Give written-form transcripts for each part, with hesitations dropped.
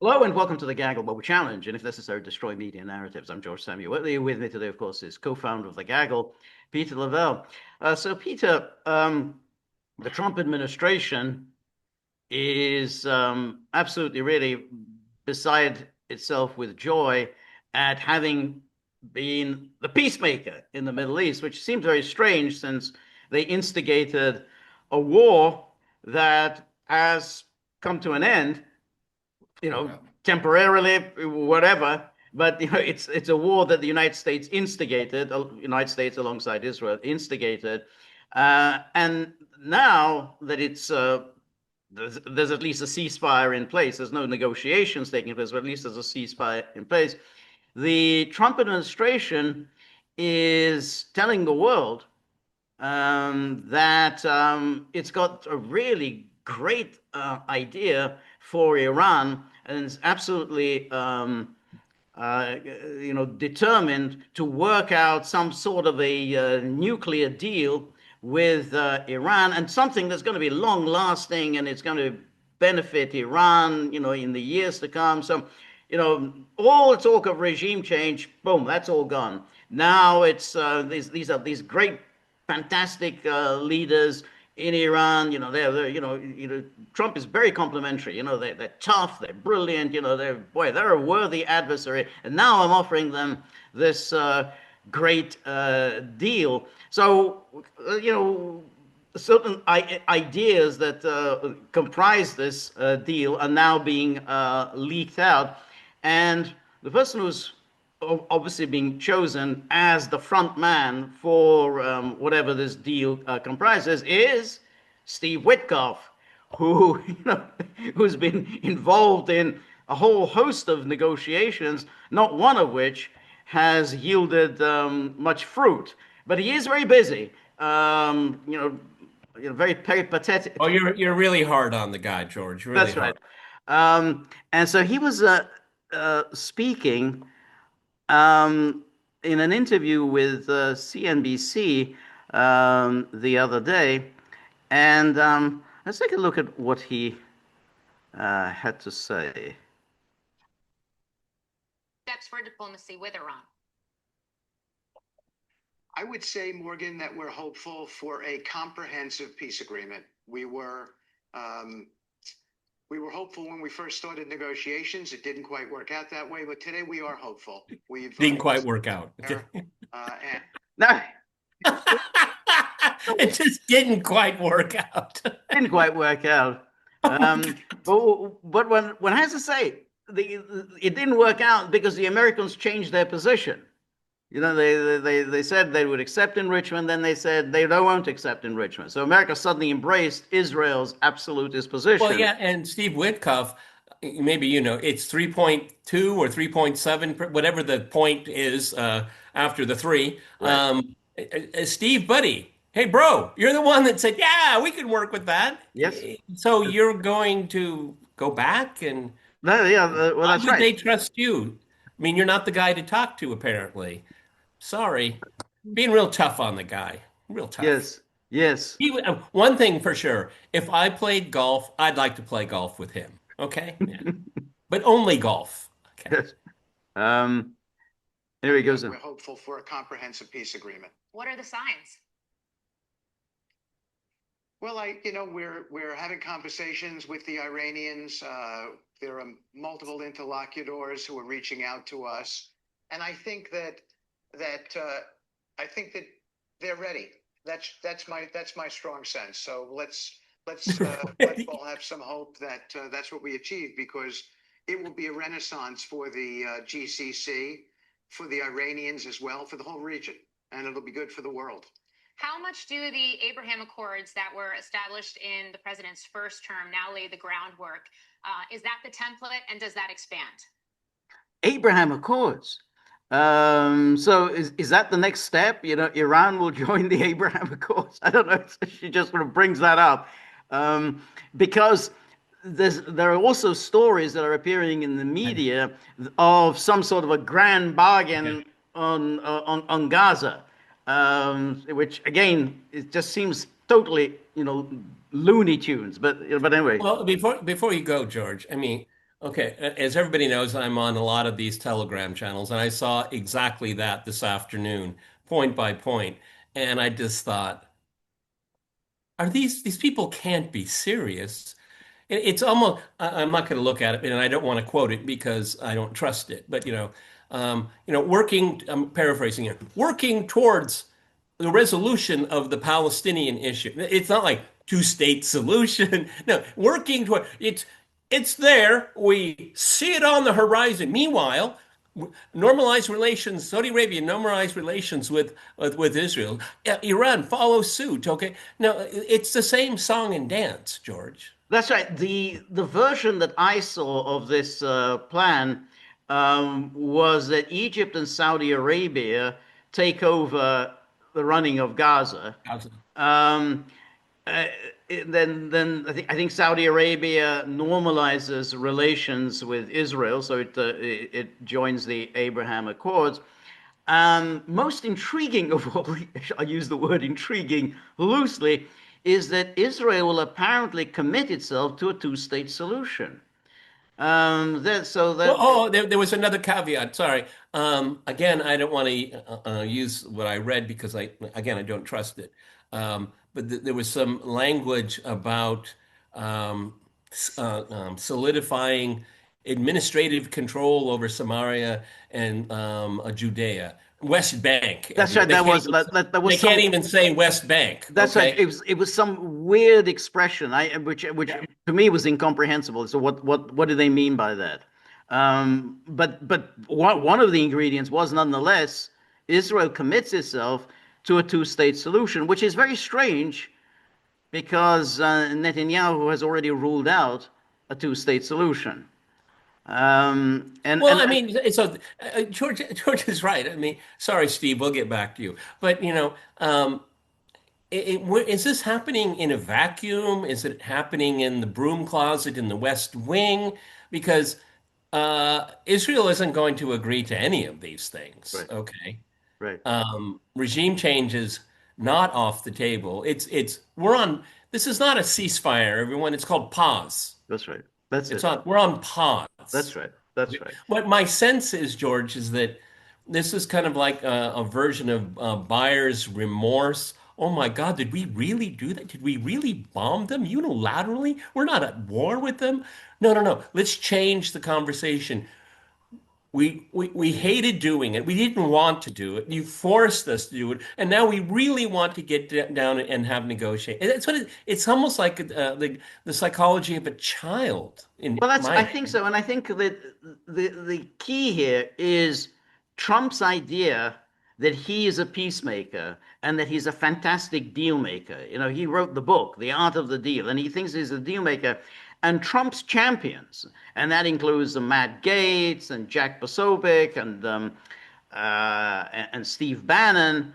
Hello and welcome to the Gaggle Bowl Challenge, and if necessary, destroy media narratives. I'm George Samuel. With me today, of course, is co-founder of the Gaggle, Peter Lavelle. Peter, the Trump administration is absolutely really beside itself with joy at having been the peacemaker in the Middle East, which seems very strange since they instigated a war that has come to an end, temporarily, whatever. But it's a war that the United States instigated, United States alongside Israel instigated, and now that there's at least a ceasefire in place. There's no negotiations taking place, but at least there's a ceasefire in place. The Trump administration is telling the world that it's got a really great idea for Iran, and is absolutely uh, determined to work out some sort of a nuclear deal with Iran, and something that's going to be long lasting, and it's going to benefit Iran, in the years to come. So, all talk of regime change, boom, that's all gone. Now it's these are these great, fantastic leaders in Iran. Trump is very complimentary. They're tough, they're brilliant. They're a worthy adversary. And now I'm offering them this great deal. So, certain ideas that comprise this deal are now being leaked out. And the person who's obviously being chosen as the front man for whatever this deal comprises is Steve Witkoff, who who's been involved in a whole host of negotiations, not one of which has yielded much fruit. But he is very busy. Very peripatetic. Oh, you're really hard on the guy, George. Really That's hard. right. And so he was speaking in an interview with CNBC the other day, and let's take a look at what he had to say. Steps for diplomacy with Iran. I would say, Morgan, that we're hopeful for a comprehensive peace agreement. We were hopeful when we first started negotiations. It didn't quite work out that way, but today we are hopeful. We've Didn't quite work out. and No, It just didn't quite work out. didn't quite work out. But when I have to say, it didn't work out because the Americans changed their position. They said they would accept enrichment, then they said they don't want to accept enrichment. So America suddenly embraced Israel's absolutist Well, position. yeah, and Steve Witkoff, maybe it's 3.2 or 3.7, whatever the point is after the three. Right. Steve, buddy, hey, bro, you're the one that said, yeah, we can work with that. Yes. So you're going to go back and No, yeah. Well, why that's would right. they trust you? I mean, you're not the guy to talk to, apparently. Sorry. Being real tough on the guy. Real tough. Yes. Yes. One thing for sure, if I played golf, I'd like to play golf with him. Okay? Yeah. But only golf. Okay. Yes. Um. Here he goes. we're hopeful for a comprehensive peace agreement. What are the signs? Well, we're having conversations with the Iranians. There are multiple interlocutors who are reaching out to us, and I think that they're ready. That's my strong sense. So let's all have some hope that that's what we achieve, because it will be a renaissance for the GCC, for the Iranians as well, for the whole region, and it'll be good for the world. How much do the Abraham Accords that were established in the president's first term now lay the groundwork? Is that the template, and does that expand? Abraham Accords. So is that the next step? Iran will join the Abraham Accords. I don't know. She just sort of brings that up because there are also stories that are appearing in the media of some sort of a grand bargain on Gaza, which again it just seems totally Looney Tunes. But anyway, Well, before you go, George, I mean, Okay, as everybody knows, I'm on a lot of these Telegram channels, and I saw exactly that this afternoon, point by point, and I just thought, are these people can't be serious? It's almost, I'm not going to look at it, and I don't want to quote it because I don't trust it. But working, I'm paraphrasing here, working towards the resolution of the Palestinian issue. It's not like two-state solution. No, working toward it's there. We see it on the horizon. Meanwhile, normalized relations, Saudi Arabia normalized relations with Israel. Iran follows suit. Okay, no, it's the same song and dance, George. That's right. The version that I saw of this plan was that Egypt and Saudi Arabia take over the running of Gaza. Um, uh, then I think Saudi Arabia normalizes relations with Israel, so it joins the Abraham Accords. Most intriguing of all, I use the word intriguing loosely, is that Israel will apparently commit itself to a two-state solution. That so Well, that oh, there was another caveat. Sorry. Again, I don't want to use what I read because I don't trust it. But there was some language about solidifying administrative control over Samaria and Judea, West Bank. that's right. That was that They was can't some. even say West Bank. That's right. Okay. It was some weird expression, which to me was incomprehensible. So what do they mean by that? But one of the ingredients was nonetheless Israel commits itself to a two-state solution, which is very strange because Netanyahu has already ruled out a two-state solution. Well, And I mean, so George is right. I mean, sorry, Steve, we'll get back to you. But is this happening in a vacuum? Is it happening in the broom closet in the West Wing? Because Israel isn't going to agree to any of these things. right, Okay, right. regime change is not off the table. It's we're on. This is not a ceasefire, everyone. It's called pause. That's right. That's It's it. on. We're on That's pause. right. That's right. What my sense is, George, is that this is kind of like a version of buyer's remorse. Oh my God, did we really do that? Did we really bomb them unilaterally? We're not at war with them. No, no, no. Let's change the conversation. We hated doing it. We didn't want to do it. You forced us to do it, and now we really want to get down and have negotiate. It's it's almost like the psychology of a child, in Well, my I think opinion. so, and I think that the key here is Trump's idea that he is a peacemaker and that he's a fantastic deal maker. He wrote the book, The Art of the Deal, and he thinks he's a deal maker. And Trump's champions, and that includes Matt Gaetz and Jack Posobiec and Steve Bannon,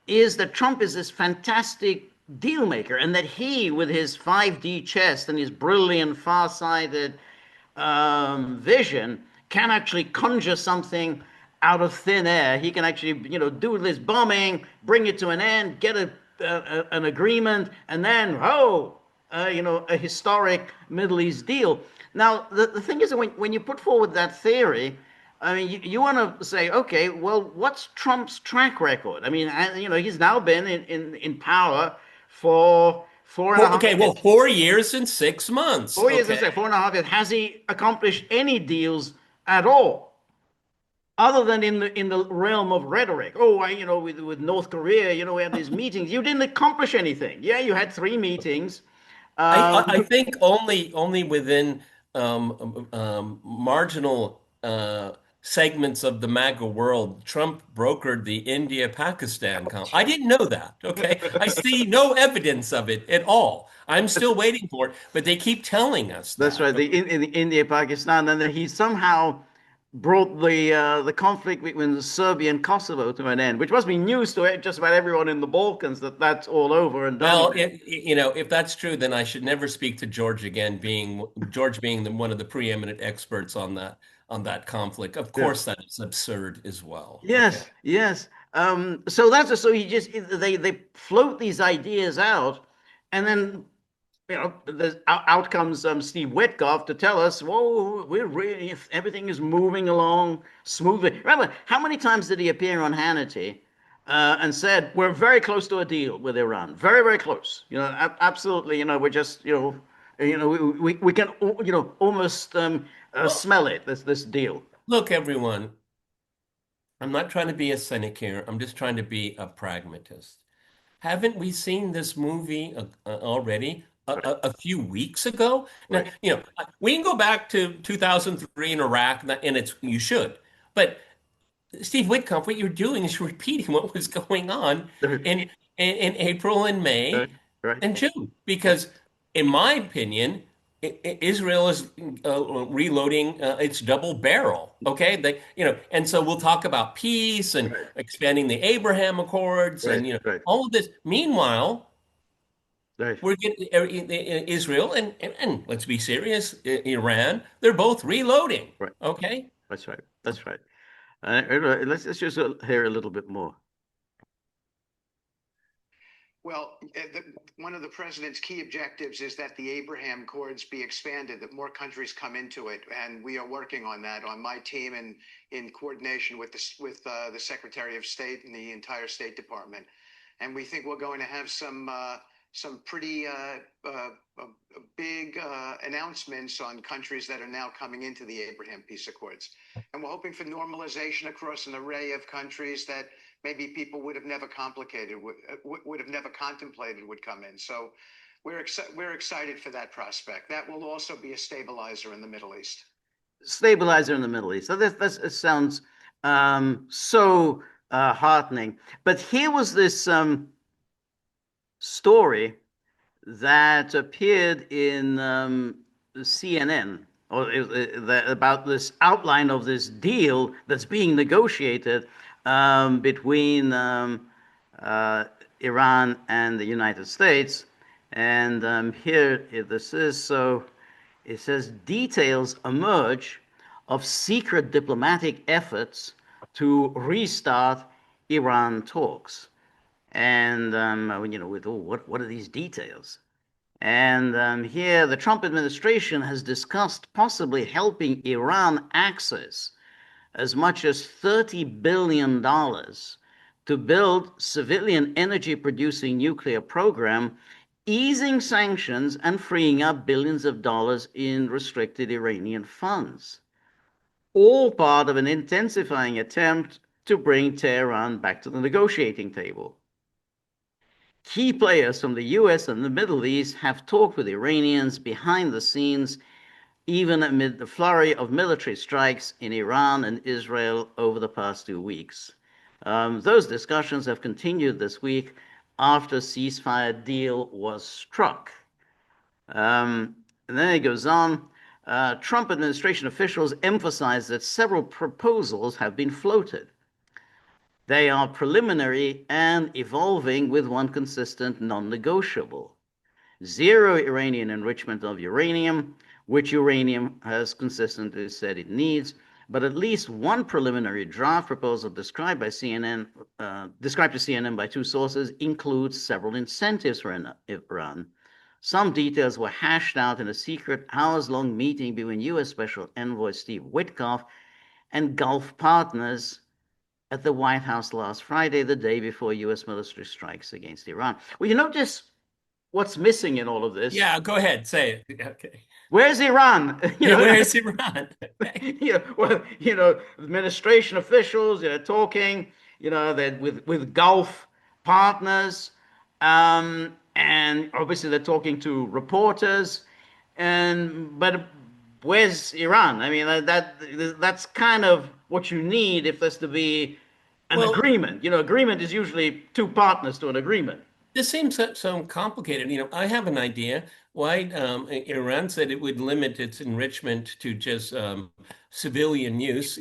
is that Trump is this fantastic deal maker, and that he, with his 5D chess and his brilliant, far-sighted vision, can actually conjure something out of thin air. He can actually, do this bombing, bring it to an end, get an agreement, and then, a historic Middle East deal. Now, the thing is that when you put forward that theory, I mean, you want to say, okay, well, what's Trump's track record? I mean, he's now been in power for four and a Well, half okay, well, years. 4 years and 6 months. 4 years, Okay. let's say 4.5 years. Has he accomplished any deals at all, other than in the realm of rhetoric? Oh, with North Korea, we had these meetings. You didn't accomplish anything. Yeah, you had 3 meetings. I Um, think only within marginal segments of the MAGA world, Trump brokered the India-Pakistan I didn't know that. Okay, I see no evidence of it at all. I'm still waiting for it, but they keep telling us That's that. right. In India, Pakistan, and then he somehow brought the conflict between Serbia and Kosovo to an end, which must be news to just about everyone in the Balkans that that's all over and done Well, with. if that's true, then I should never speak to George again, being George being one of the preeminent experts on that conflict. Of Yeah. course, that is absurd as well. Okay. Yes. Yes. So he just they float these ideas out, and then out comes Steve Witkoff to tell us, whoa, we're really, everything is moving along smoothly. Remember, how many times did he appear on Hannity and said, we're very close to a deal with Iran, very, very close. Absolutely. We're just, we can, almost Well, smell it. This deal. look, everyone, I'm not trying to be a cynic here. I'm just trying to be a pragmatist. Haven't we seen this movie already Right, a few weeks ago? Now, right, we can go back to 2003 in Iraq, and you should. But Steve Witkoff, what you're doing is repeating what was going on in in April and May right, right, and June. right, Because, in my opinion, Israel is reloading its double barrel. Okay, and so we'll talk about peace and right, expanding the Abraham Accords right, and right, all of this. Meanwhile, right, we're getting Israel and let's be serious, Iran. They're both reloading. right. Okay. That's right. That's right. Let's just hear a little bit more. Well, one of the president's key objectives is that the Abraham Accords be expanded, that more countries come into it, and we are working on that on my team and in coordination with the Secretary of State and the entire State Department. And we think we're going to have some pretty big announcements on countries that are now coming into the Abraham Peace Accords. And we're hoping for normalization across an array of countries that maybe people would have never would have never contemplated would come in. So we're excited for that prospect. That will also be a stabilizer in the Middle East. Stabilizer in the Middle East. So this it sounds so heartening. But here was this story that appeared in CNN about this outline of this deal that's being negotiated between uh, Iran and the United States. And here this is so. It says details emerge of secret diplomatic efforts to restart Iran talks. And with what are these details? And here, the Trump administration has discussed possibly helping Iran access as much as $30 billion to build civilian energy producing nuclear program, easing sanctions and freeing up billions of dollars in restricted Iranian funds. All part of an intensifying attempt to bring Tehran back to the negotiating table. Key players from the US and the Middle East have talked with Iranians behind the scenes, even amid the flurry of military strikes in Iran and Israel over the past 2 weeks. Those discussions have continued this week after a ceasefire deal was struck. And then it goes on. Trump administration officials emphasized that several proposals have been floated. They are preliminary and evolving with one consistent non-negotiable. Zero Iranian enrichment of uranium, which uranium has consistently said it needs, but at least one preliminary draft proposal described to CNN by two sources includes several incentives for Iran. Some details were hashed out in a secret hours-long meeting between U.S. Special Envoy Steve Witkoff and Gulf partners at the White House last Friday, the day before U.S. military strikes against Iran. Well, you notice what's missing in all of this? Yeah, go ahead, say it. Okay. Where's Iran? Yeah, where is Iran? Administration officials, talking, they're with Gulf partners, and obviously they're talking to reporters, but where's Iran? I mean, that's kind of what you need if there's to be an Well, agreement. Agreement is usually two partners to an agreement. this seems so complicated. I have an idea why Iran said it would limit its enrichment to just civilian use,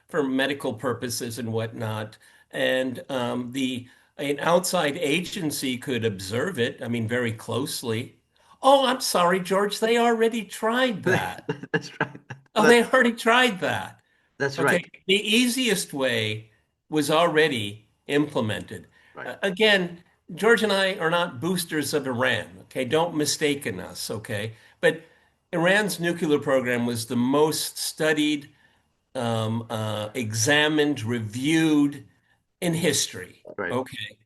for medical purposes and whatnot. And an outside agency could observe it, I mean, very closely. Oh, I'm sorry, George, they already tried that. That's right. Oh, they already tried that. That's Okay, right. the easiest way was already implemented. Right. Again, George and I are not boosters of Iran. Okay, don't mistaken us. Okay, but Iran's nuclear program was the most studied, examined, reviewed in history. Right. Okay,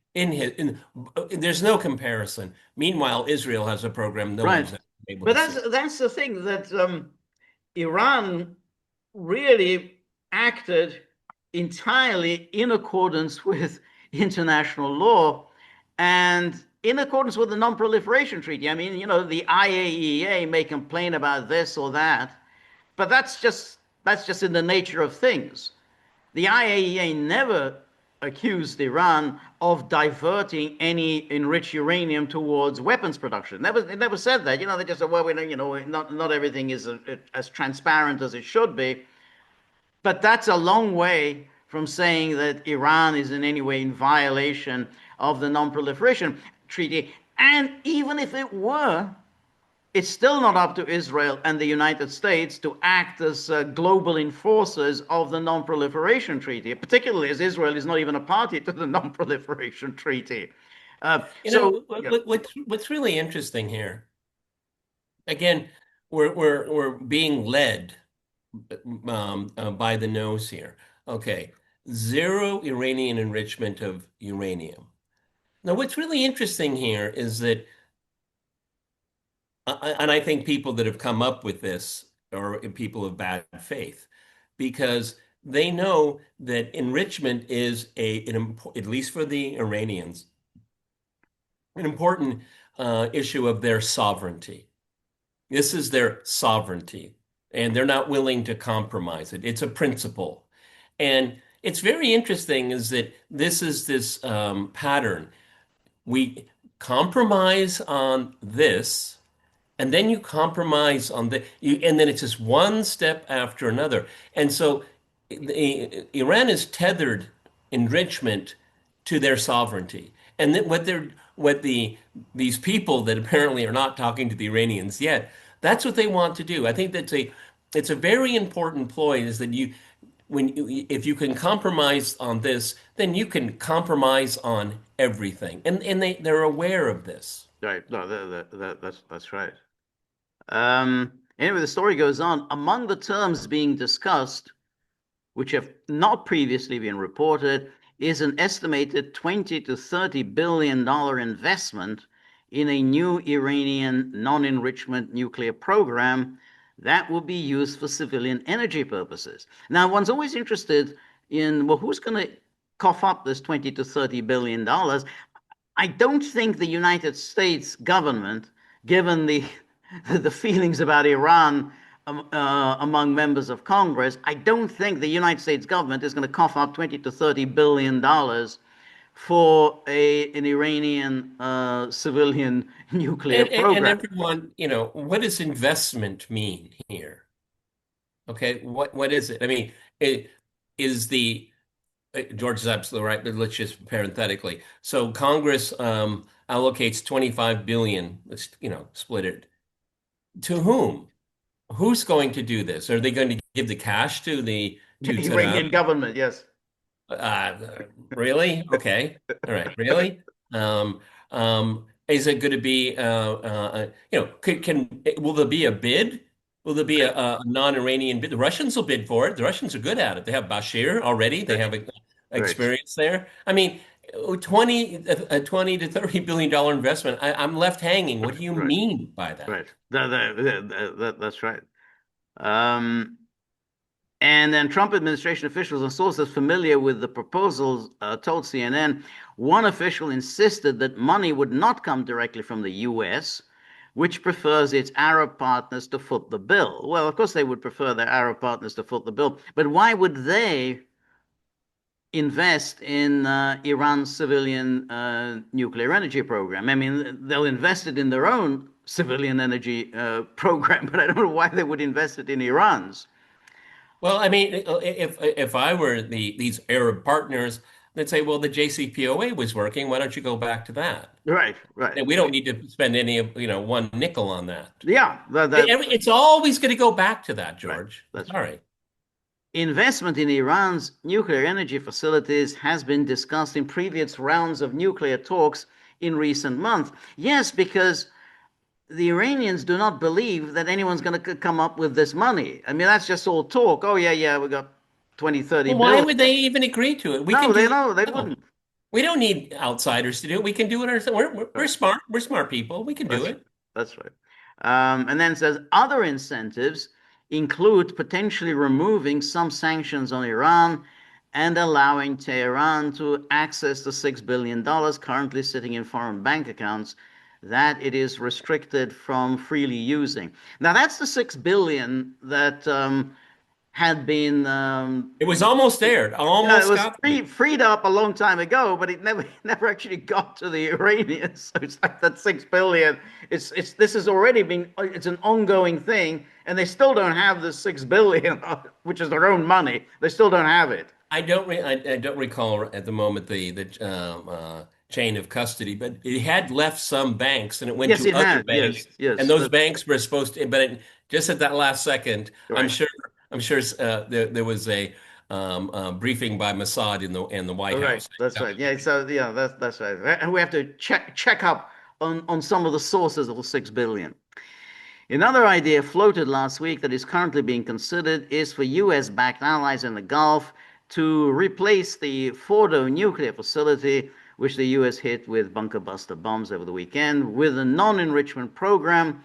there's no comparison. Meanwhile, Israel has a program no Right. one's able But to see. that's the thing that Iran really acted entirely in accordance with international law and in accordance with the Non-Proliferation Treaty. I mean, the IAEA may complain about this or that, but that's just in the nature of things. The IAEA never accused Iran of diverting any enriched uranium towards weapons production. It never said that. They just said, well, not everything is as transparent as it should be. But that's a long way from saying that Iran is in any way in violation of the Non-Proliferation Treaty. And even if it were, it's still not up to Israel and the United States to act as global enforcers of the Non-Proliferation Treaty, particularly as Israel is not even a party to the Non-Proliferation Treaty. Yeah. What's really interesting here, again, we're being led by the nose here. Okay, zero Iranian enrichment of uranium. Now, what's really interesting here is that, and I think people that have come up with this are people of bad faith, because they know that enrichment is at least for the Iranians, an important issue of their sovereignty. This is their sovereignty, and they're not willing to compromise it. It's a principle. And it's very interesting is that this is this pattern. We compromise on this, and then you compromise on and then it's just one step after another. And so Iran is tethered enrichment to their sovereignty. And then these people that apparently are not talking to the Iranians yet, that's what they want to do. I think it's a very important ploy is that if you can compromise on this, then you can compromise on everything. And they're aware of this. Right. No, that's right. Anyway, the story goes on. Among the terms being discussed, which have not previously been reported, is an estimated $20 to $30 billion investment in a new Iranian non-enrichment nuclear program that will be used for civilian energy purposes. Now, one's always interested in, well, who's going to cough up this $20 to $30 billion? I don't think the United States government, given the feelings about Iran among members of Congress, I don't think the United States government is going to cough up $20 to $30 billion for an Iranian civilian nuclear program. And everyone, what does investment mean here? Okay, what is it? I mean, George is absolutely right, but let's just parenthetically. So Congress allocates 25 billion, let's, split it. To whom? Who's going to do this? Are they going to give the cash to Iranian government? Yes. Really? Okay. All right. Really? Is it going to be, will there be a bid? Will there be a non-Iranian bid? The Russians will bid for it. The Russians are good at it. They have Bashir already. They have experience there. I mean, 20 to $30 billion investment. I'm left hanging. What do you mean by that? Right. That's right. And then Trump administration officials and sources familiar with the proposals told CNN one official insisted that money would not come directly from the U.S., which prefers its Arab partners to foot the bill. Well, of course, they would prefer their Arab partners to foot the bill, but why would they invest in Iran's civilian nuclear energy program? I mean, they'll invest it in their own civilian energy program, but I don't know why they would invest it in Iran's. Well, I mean, if I were these Arab partners, they'd say, well, the JCPOA was working. Why don't you go back to that? Right. And we don't need to spend any of, one nickel on that. Yeah. It's always going to go back to that, George. Right. Sorry. Investment in Iran's nuclear energy facilities has been discussed in previous rounds of nuclear talks, in recent months. Yes, because the Iranians do not believe that anyone's going to come up with this money. I mean, that's just all talk. Oh, yeah, yeah, we got 20, 30 Well, why billion. would they even agree to it? We can No, do it. they No, wouldn't. we don't need outsiders to do it. We can do it ourselves. We're Right. smart. We're smart people. We can do That's it. that's right. And then it says other incentives include potentially removing some sanctions on Iran and allowing Tehran to access the $6 billion currently sitting in foreign bank accounts that it is restricted from freely using. Now that's the $6 billion that had been It was almost there. yeah, it Almost was got there. freed up a long time ago, but it never actually got to the Iranians. So it's like that 6 billion. It's this has already been it's an ongoing thing, and they still don't have the 6 billion, which is their own money. They still don't have it. I don't recall at the moment the chain of custody, but it had left some banks and it went Yes, to it other had. banks, and Yes, those banks were supposed to. But just at that last second, right. I'm sure there was a briefing by Mossad in the White Right. House. That's right. Yeah. So yeah, that's right. And we have to check up on some of the sources of the 6 billion. Another idea floated last week that is currently being considered is for US backed allies in the Gulf to replace the Fordo nuclear facility, which the US hit with bunker buster bombs over the weekend, with a non enrichment program.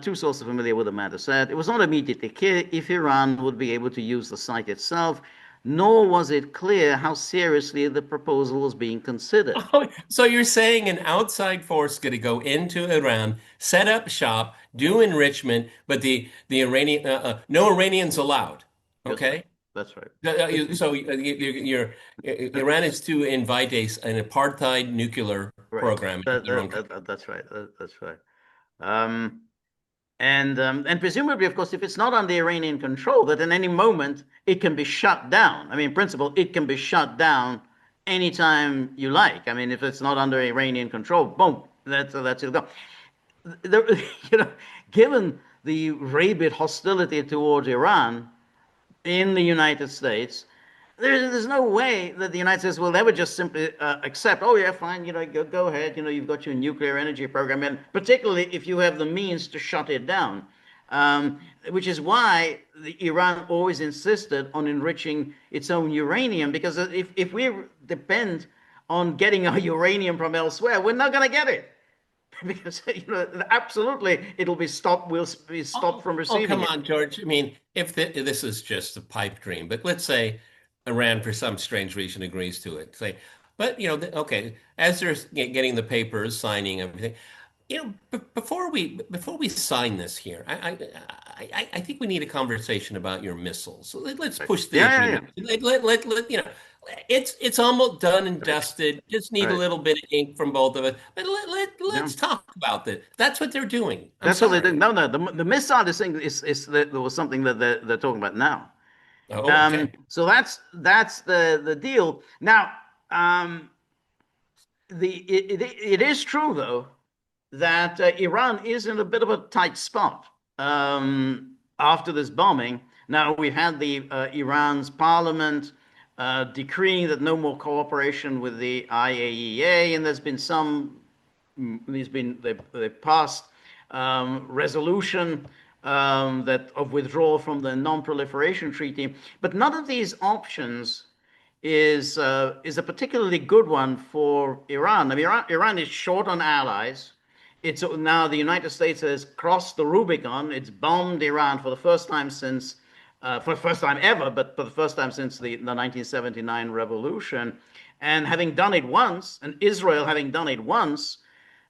Two sources familiar with the matter said it was not immediately clear if Iran would be able to use the site itself, nor was it clear how seriously the proposal was being considered. Oh, so you're saying an outside force going to go into Iran, set up shop, do enrichment, but the Iranian no Iranians allowed. That's right. Okay. That's right. So Iran is to invite an apartheid nuclear Right. program into their own country. That's right. That's right. Um, and presumably, of course, if it's not under Iranian control, that in any moment it can be shut down. I mean, in principle, it can be shut down anytime you like. I mean, if it's not under Iranian control, boom, that's it. Go. There, you know, given the rabid hostility towards Iran in the United States, there's no way that the United States will ever just simply accept, oh, yeah, fine, go ahead, you've got your nuclear energy program, and particularly if you have the means to shut it down. Which is why Iran always insisted on enriching its own uranium, because if we depend on getting our uranium from elsewhere, we're not going to get it. Because absolutely it'll be stopped. We'll be stopped from Oh, receiving come it. on, George. I mean, if this is just a pipe dream, but let's say Iran, for some strange reason, agrees to it. Say, but okay, as they're getting the papers, signing everything, before we sign this here, I think we need a conversation about your missiles. So let's Right. push the Yeah, yeah, agreement. It's almost done and yeah. dusted. Just need a Right. little bit of ink from both of us. But Yeah. let's talk about this. That's what they're doing. I'm That's what they do. sorry. No, no. The missile thing is that there was something that they're talking about now. Oh, okay. So that's the deal. Now, it is true though that Iran is in a bit of a tight spot after this bombing. Now we've had the Iran's parliament decreeing that no more cooperation with the IAEA, and they passed resolution that of withdrawal from the non-proliferation treaty, but none of these options is a particularly good one for Iran. I mean, Iran is short on allies. It's now the United States has crossed the Rubicon. It's bombed Iran for the first time since, for the first time ever, but for the first time since the 1979 revolution. And having done it once, and Israel having done it once,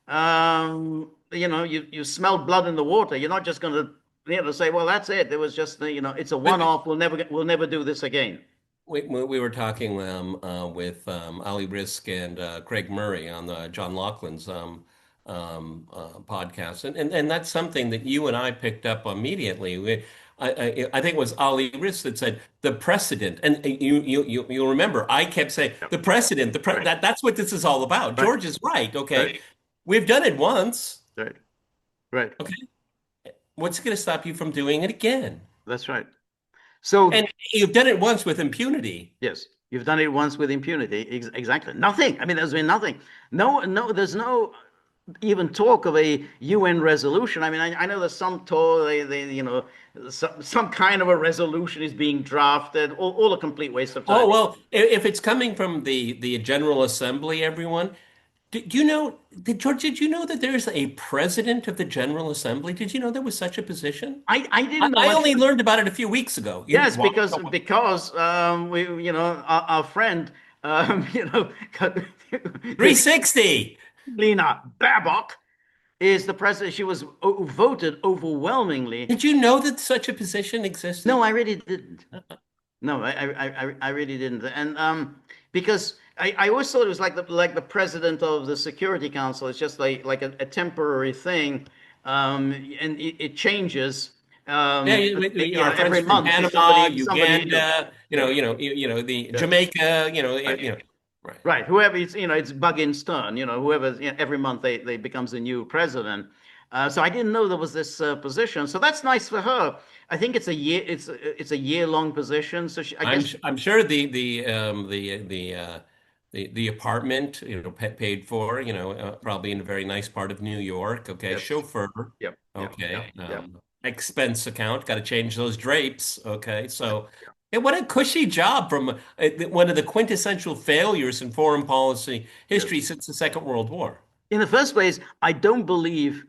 you smell blood in the water. You're not just going to say, well, that's it. It was just, it's a But one-off. We'll never do this again. we were talking with Ali Risk and Craig Murray on the John Laughlin's podcast, and that's something that you and I picked up immediately. I think it was Ali Risk that said the precedent, and you remember I kept saying Yep. the precedent, Right. that's what this is all about. Right. George is right. Okay, Right. we've done it once. Right. Right. Okay, what's going to stop you from doing it again? That's right. So And you've done it once with impunity. yes, You've done it once with impunity. Exactly. Nothing. I mean, there's been nothing. No, there's no even talk of a UN resolution. I mean, I know there's some talk, some kind of a resolution is being drafted, all a complete waste of time. Oh, well, if it's coming from the General Assembly, everyone, do you know, George, did you know that there's a president of the General Assembly? Did you know there was such a position? I didn't know I only actually. learned about it a few weeks ago. Yes, because we, our friend, you know, 360. Lena Baerbock is the president. She was voted overwhelmingly. Did you know that such a position existed? No, I really didn't. No, I really didn't. And because I always thought it was like the president of the Security Council. It's just like a temporary thing, and it changes. Yeah, our friends Every from month. Panama, Somebody new. Uganda, Yeah, the yeah. Jamaica, Right. right. Right. Whoever it's Buggins' turn. Whoever every month they becomes a new president. So I didn't know there was this position. So that's nice for her. I think it's a year. It's a year-long position. So I guess I'm sure the apartment paid for probably in a very nice part of New York. Okay, yep, chauffeur. yep, yep, yep, Okay, yep, expense account. Got to change those drapes. Okay, yep, so yep. yeah, what a cushy job from one of the quintessential failures in foreign policy Yes. history since the Second World War. In the first place, I don't believe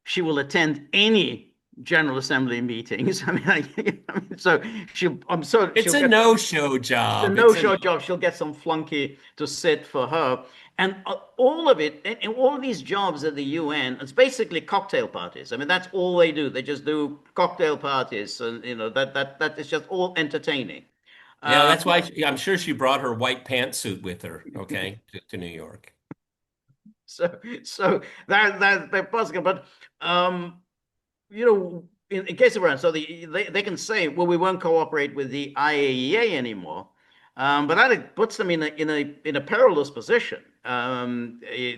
she will attend any General Assembly meetings. So It's she'll a get no-show it's a job. It's a no-show job. She'll get some flunky to sit for her. And all of it, and all of these jobs at the UN, it's basically cocktail parties. I mean, that's all they do. They just do cocktail parties, and that is just all entertaining. Yeah, Um, that's why I'm sure she brought her white pantsuit with her, okay, to New York. so that's possible. But in case of Iran, so they can say, well, we won't cooperate with the IAEA anymore. But that puts them in a perilous position,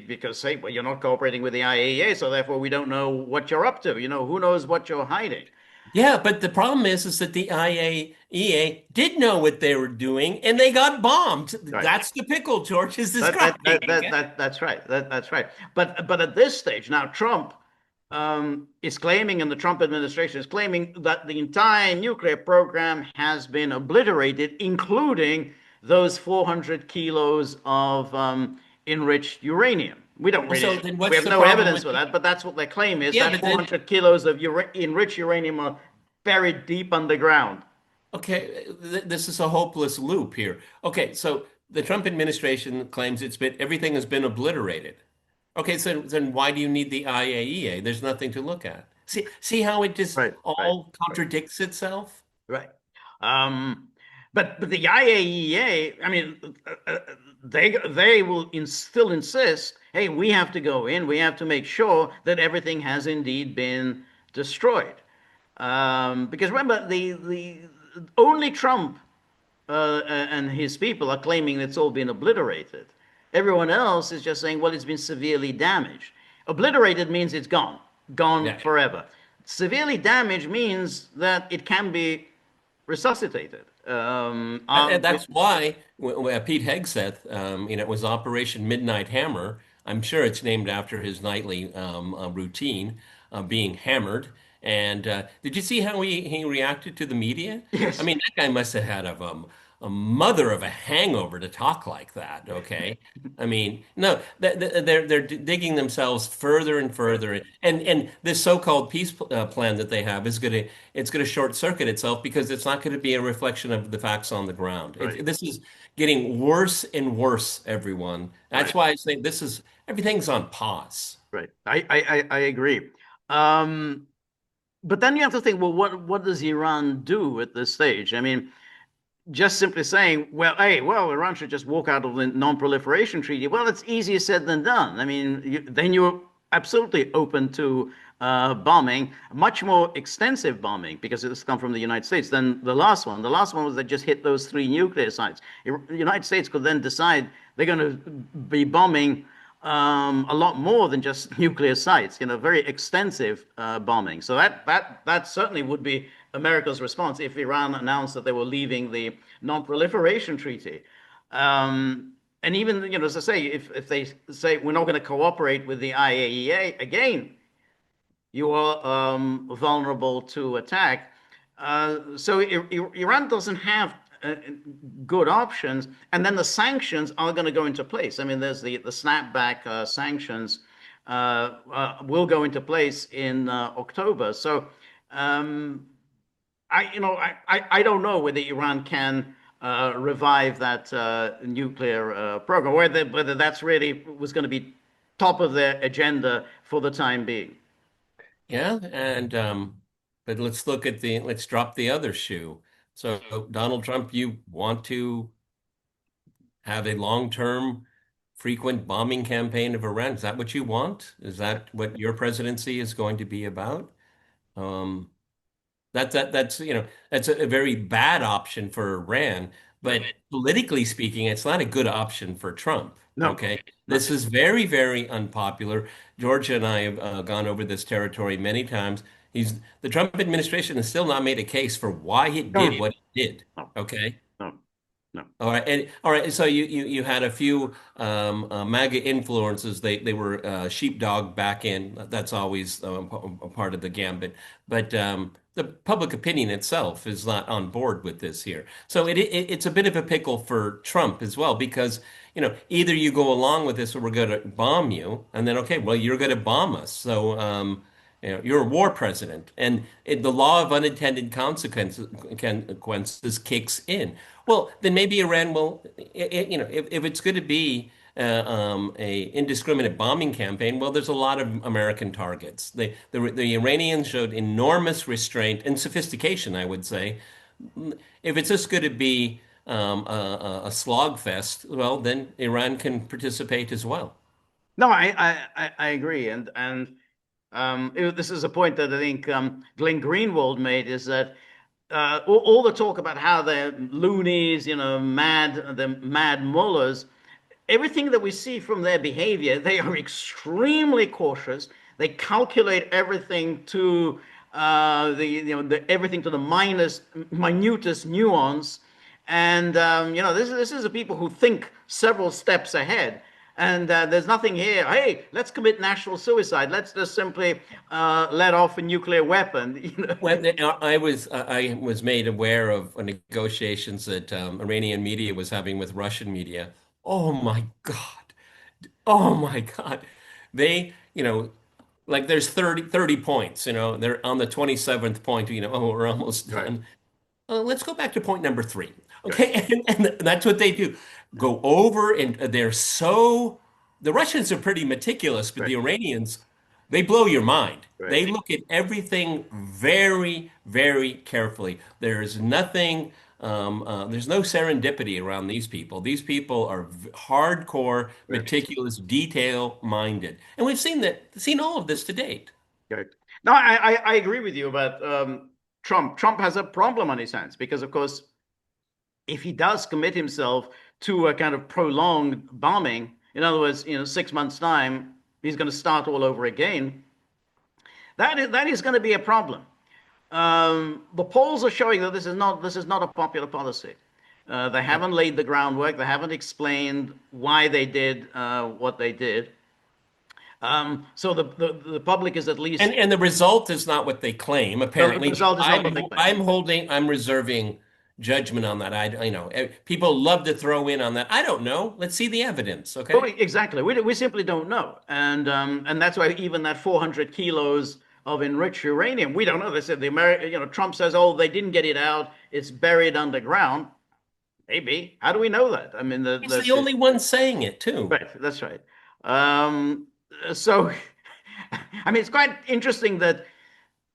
because say, well, you're not cooperating with the IAEA, so therefore we don't know what you're up to. Who knows what you're hiding? Yeah, but the problem is that the IAEA did know what they were doing and they got bombed. Right. That's the pickle George is That, that, describing. that, that, that, that's right. That's right. But at this stage now, Trump is claiming, and the Trump administration is claiming that the entire nuclear program has been obliterated, including those 400 kilos of enriched uranium. So then We what's have the no problem evidence with for that, but that's what their claim is. yeah, That but then 400 kilos of enriched uranium are buried deep underground. okay, this is a hopeless loop here. Okay, so the Trump administration claims everything has been obliterated. Okay, so then why do you need the IAEA? There's nothing to look at. See how it just Right, right, all right. contradicts itself? Right. Um, but the IAEA, I mean, they will still insist, hey, we have to go in, we have to make sure that everything has indeed been destroyed. Because remember, the only Trump and his people are claiming it's all been obliterated. Everyone else is just saying, well, it's been severely damaged. Obliterated means it's gone Yeah. forever. Severely damaged means that it can be resuscitated. And that's why Pete Hegseth, it was Operation Midnight Hammer. I'm sure it's named after his nightly routine being hammered. And did you see how he reacted to the media? I Yes, mean, that guy must have had a mother of a hangover to talk like that. Okay, I mean, no, they're digging themselves further and right, further, and this so-called peace plan that they have is gonna short circuit itself because it's not going to be a reflection of the facts on the ground. right, This is getting worse and worse, everyone. That's right, why I say everything's on pause. right. I agree. Um, but then you have to think, well, what does Iran do at this stage? I mean, just simply saying, well, hey, well, Iran should just walk out of the non-proliferation treaty. Well, it's easier said than done. I mean, then you're absolutely open to bombing, much more extensive bombing, because it's come from the United States than the last one. The last one was that just hit those three nuclear sites. The United States could then decide they're going to be bombing a lot more than just nuclear sites, very extensive bombing. So that certainly would be America's response if Iran announced that they were leaving the non-proliferation treaty. And even, as I say, if they say we're not going to cooperate with the IAEA, again, you are vulnerable to attack. So Iran doesn't have good options, and then the sanctions are going to go into place. I mean, there's the snapback sanctions will go into place in October. So I don't know whether Iran can revive that nuclear program, whether that's really was going to be top of their agenda for the time being. Yeah, and but let's drop the other shoe. So Donald Trump, you want to have a long-term frequent bombing campaign of Iran? Is that what you want? Is that what your presidency is going to be about? Um, that's that's a very bad option for Iran, but politically speaking, it's not a good option for Trump. No, Okay, not this is very, very unpopular. Georgia and I have gone over this territory many times. The Trump administration has still not made a case for why it no, did what it did. no, Okay. no, no. All right. So you had a few MAGA influences. They were sheepdog back in. That's always a part of the gambit. But the public opinion itself is not on board with this here. So it's a bit of a pickle for Trump as well because either you go along with this or we're going to bomb you, and then okay, well you're going to bomb us. So you're a war president, and the law of unintended consequences kicks in. Well, then maybe Iran will, if it's going to be a indiscriminate bombing campaign, well, there's a lot of American targets. The Iranians showed enormous restraint and sophistication, I would say. If it's just going to be a slog fest, well, then Iran can participate as well. No, I agree, and this is a point that I think Glenn Greenwald made is that all the talk about how they're loonies, the mad mullahs, everything that we see from their behavior, they are extremely cautious. They calculate everything to everything to the minutest nuance, and this is a people who think several steps ahead. And there's nothing here. Hey, let's commit national suicide. Let's just simply let off a nuclear weapon. Well, I was made aware of negotiations that Iranian media was having with Russian media. Oh my God. Oh my God. They, like there's 30 points, they're on the 27th point, oh, we're almost Right, done. Let's go back to point number three. right, Okay. And that's what they do. Go over and the Russians are pretty meticulous, but right, the Iranians, they blow your mind. right. They look at everything very, very carefully. There's no serendipity around these people. These people are hardcore, Right. meticulous, detail-minded. And we've seen all of this to date. Correct. No, I agree with you about Trump. Trump has a problem on his hands because, of course, if he does commit himself to a kind of prolonged bombing, in other words, 6 months' time, he's going to start all over again. That is going to be a problem. The polls are showing that this is not a popular policy. They haven't laid the groundwork. They haven't explained why they did what they did. So the public is at least And the result is not what they claim, the apparently. result is not what they claim. I'm reserving judgment on that. People love to throw in on that. I don't know. Let's see the evidence, Well, okay? exactly. We simply don't know, and that's why even that 400 kilos of enriched uranium, we don't know. They said Trump says, oh, they didn't get it out. It's buried underground. Maybe. How do we know that? I mean, He's the only one saying it too. right. That's right. So, I mean, it's quite interesting that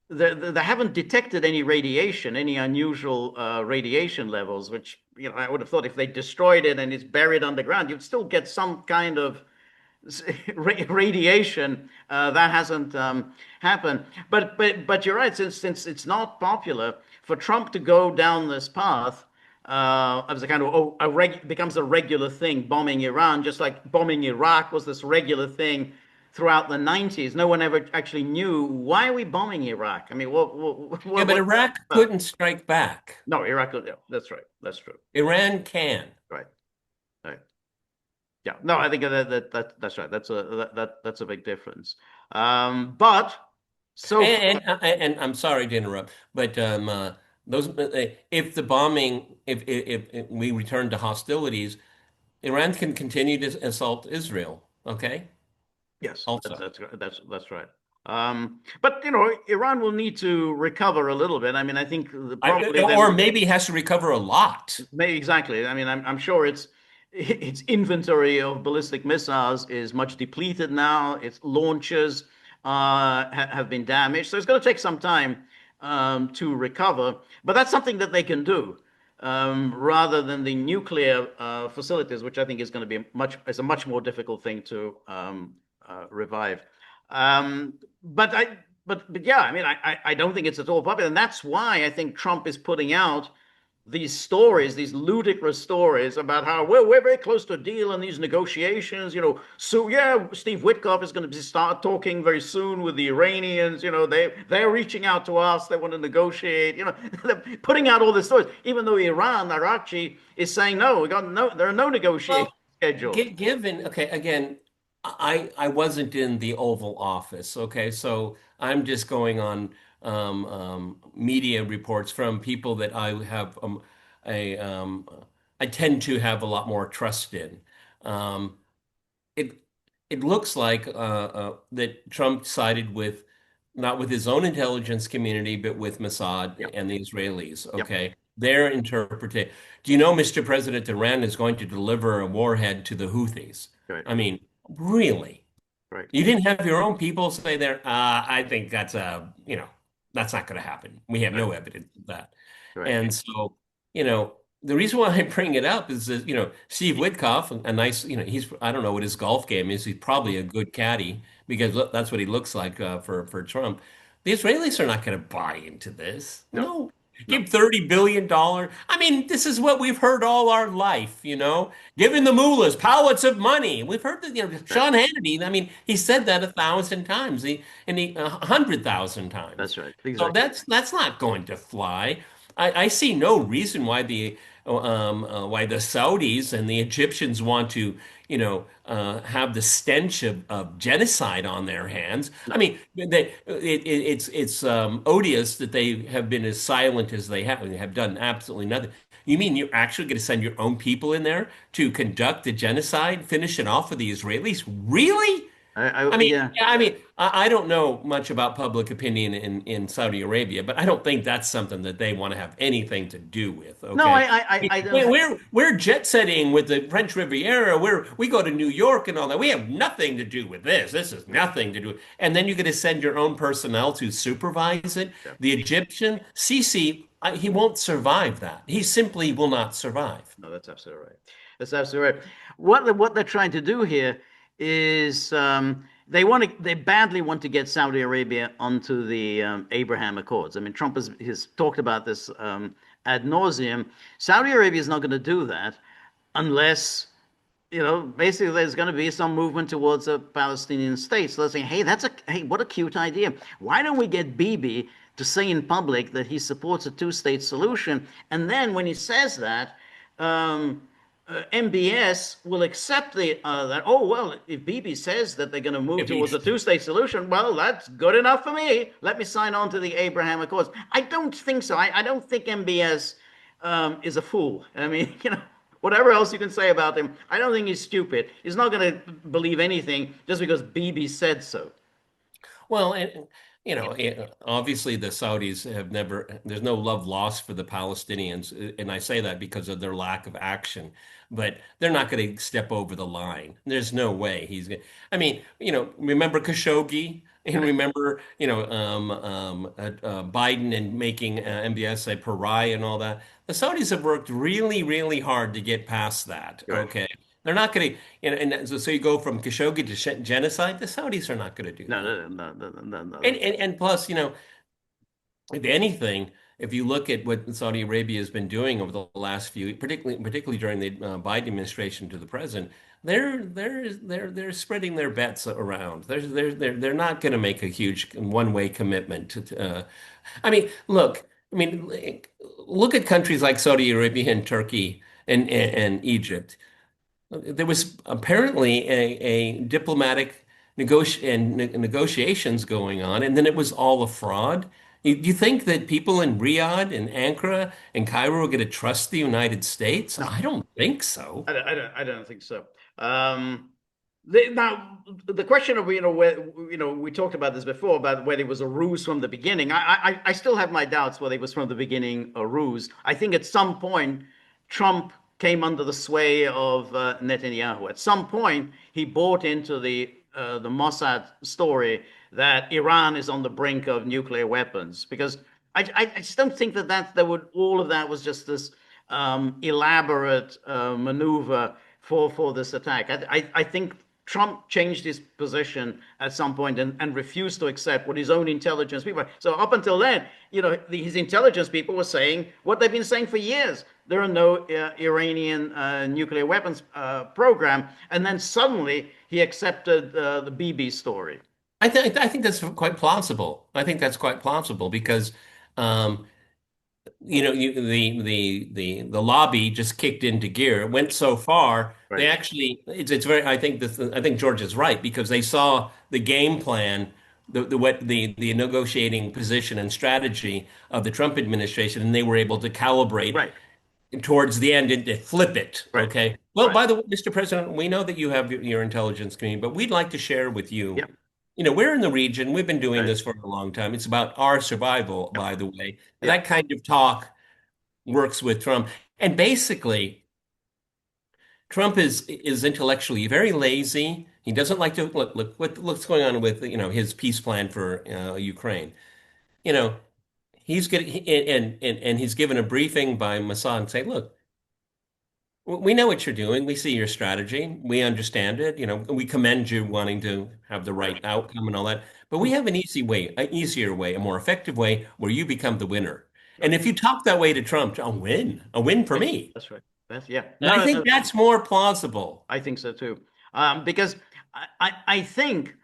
they haven't detected any radiation, any unusual radiation levels, which I would have thought if they destroyed it and it's buried underground, you'd still get some kind of radiation. That hasn't happened. But you're right. Since it's not popular for Trump to go down this path as a kind of becomes a regular thing, bombing Iran, just like bombing Iraq was this regular thing throughout the 90s. No one ever actually knew why are we bombing Iraq. I mean, Yeah, but Iraq couldn't strike back. no, Iraq. Yeah, that's right. That's true. Iran can. Right. Yeah, no, I think that's right. That's a big difference. But so far, And I'm sorry to interrupt, but those if the bombing, if we return to hostilities, Iran can continue to assault Israel. Okay, yes, also. that's right. But Iran will need to recover a little bit. I mean, I think probably Or then maybe has to recover a lot. maybe exactly. I mean, I'm sure its inventory of ballistic missiles is much depleted now. Its launchers have been damaged, so it's going to take some time to recover. But that's something that they can do rather than the nuclear facilities, which I think is going to be is a much more difficult thing to revive. Um, but but yeah, I mean, I don't think it's at all popular, and that's why I think Trump is putting out these stories, these ludicrous stories about how we're very close to a deal in these negotiations. So yeah, Steve Witkoff is going to start talking very soon with the Iranians. They're reaching out to us. They want to negotiate. They're putting out all these stories, even though Iran, Iraqi, is saying no. There are no negotiations Well, scheduled. given, okay, again, I wasn't in the Oval Office, okay, so I'm just going on media reports from people that a I tend to have a lot more trust in. Um, it it looks like that Trump sided with not with his own intelligence community, but with Mossad Yep. and the Israelis. Yep. Okay, their interpretation. Do you know, Mr. President, Iran is going to deliver a warhead to the Houthis? Right. I mean, really? Right. You didn't have your own people say there. I think that's not going to happen. We have Right. no evidence of that. Right. And so, the reason why I bring it up is that, Steve Witkoff, a nice, I don't know what his golf game is. He's probably a good caddy because that's what he looks like for Trump. The Israelis are not going to buy into this. No. No. No. Give $30 billion. I mean, this is what we've heard all our life. Giving the mullahs pallets of money. We've heard that, Right. Sean Hannity, I mean, he said that 1,000 times, 100,000 times. That's right. So Exactly. that's not going to fly. I see no reason why the Saudis and the Egyptians want to, have the stench of genocide on their hands. I No. mean, it's odious that they have been as silent as they have done absolutely nothing. You mean you're actually going to send your own people in there to conduct the genocide, finish it off with the Israelis? Really? Yeah. I don't know much about public opinion in Saudi Arabia, but I don't think that's something that they want to have anything to do with. No, Okay, I don't. we're jet setting with the French Riviera. We go to New York and all that. We have nothing to do with this. This is nothing to do. And then you're going to send your own personnel to supervise it. Yeah. The Egyptian Sisi, he won't survive that. He simply will not survive. No, that's absolutely right. That's absolutely right. What they're trying to do here is they badly want to get Saudi Arabia onto the Abraham Accords. I mean, Trump has talked about this ad nauseum. Saudi Arabia is not going to do that unless basically there's going to be some movement towards a Palestinian state. So they're saying, hey, what a cute idea. Why don't we get Bibi to say in public that he supports a two-state solution? And then when he says that, MBS will accept that, oh, well, if Bibi says that they're going to move If he towards a two-state solution, well, that's good enough for me. Let me sign on to the Abraham Accords. I don't think so. I don't think MBS is a fool. I mean, whatever else you can say about him, I don't think he's stupid. He's not going to believe anything just because Bibi said so. Well, and obviously the Saudis have never, there's no love lost for the Palestinians. And I say that because of their lack of action. But they're not going to step over the line. There's no way he's going to. I mean, remember Khashoggi? And remember, Biden and making MBS a pariah and all that. The Saudis have worked really, really hard to get past that. Right. Okay. They're not going to, so you go from Khashoggi to genocide. The Saudis are not going to do No, that. no, no, no, no, no, no. And plus, if anything, if you look at what Saudi Arabia has been doing over the last few, particularly during the Biden administration to the present, they're spreading their bets around. They're not going to make a huge one-way commitment I mean, look, I mean, look at countries like Saudi Arabia and Turkey and Egypt. there was apparently a diplomatic negotiations going on, and then it was all a fraud. You think that people in Riyadh and Ankara and Cairo are going to trust the United States? No, I don't think so. I don't think so. Now, the question of, where, we talked about this before, about whether it was a ruse from the beginning. I still have my doubts whether it was from the beginning a ruse. I think at some point, Trump came under the sway of Netanyahu. At some point, he bought into the Mossad story that Iran is on the brink of nuclear weapons, because I just don't think all of that was just this elaborate maneuver for this attack. I think Trump changed his position at some point and refused to accept what his own intelligence people. So up until then, his intelligence people were saying what they've been saying for years. There are no Iranian nuclear weapons program, and then suddenly he accepted the BB story. I think that's quite plausible. I think that's quite plausible because um, the lobby just kicked into gear. It went so far. They Right. actually, it's very. I think George is right because they saw the game plan, the negotiating position and strategy of the Trump administration, and they were able to calibrate Right. towards the end and to flip it. Right. Okay. Well, Right. by the way, Mr. President, we know that you have your intelligence community, but we'd like to share with you. Yeah. We're in the region. We've been doing Right. this for a long time. It's about our survival, Yeah. by the way. Yeah. That kind of talk works with Trump. And basically, Trump is intellectually very lazy. He doesn't like to look what's going on with his peace plan for Ukraine. You know, he's getting and he's given a briefing by Mossad and say, look, we know what you're doing. We see your strategy. We understand it. We commend you wanting to have the right Right. outcome and all that. But we have an easier way, a more effective way where you become the winner. And Right. if you talk that way to Trump, a win for Right. me. That's right. Yeah. And I No, think no, that's more plausible. I think so too. Because I think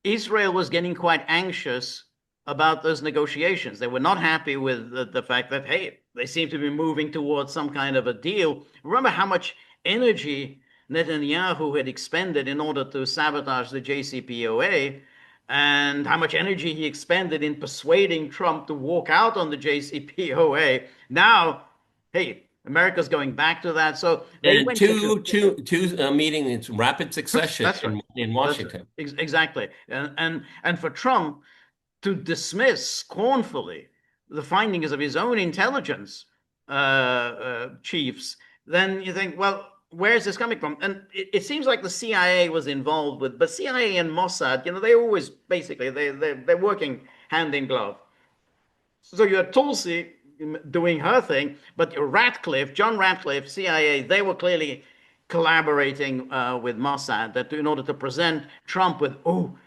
Israel was getting quite anxious about those negotiations. They were not happy with the fact that, hey, they seem to be moving towards some kind of a deal. Remember how much energy Netanyahu had expended in order to sabotage the JCPOA, and how much energy he expended in persuading Trump to walk out on the JCPOA. Now, hey, America's going back to that. So they And went into two meeting in rapid succession that's right. in That's right. Washington. Exactly. And for Trump to dismiss scornfully the findings of his own intelligence chiefs, then you think, well, where's this coming from? And it seems like the CIA was involved with, but CIA and Mossad, they always basically they're working hand in glove. So you had Tulsi doing her thing, but John Ratcliffe, CIA, they were clearly collaborating with Mossad that in order to present Trump with, oh,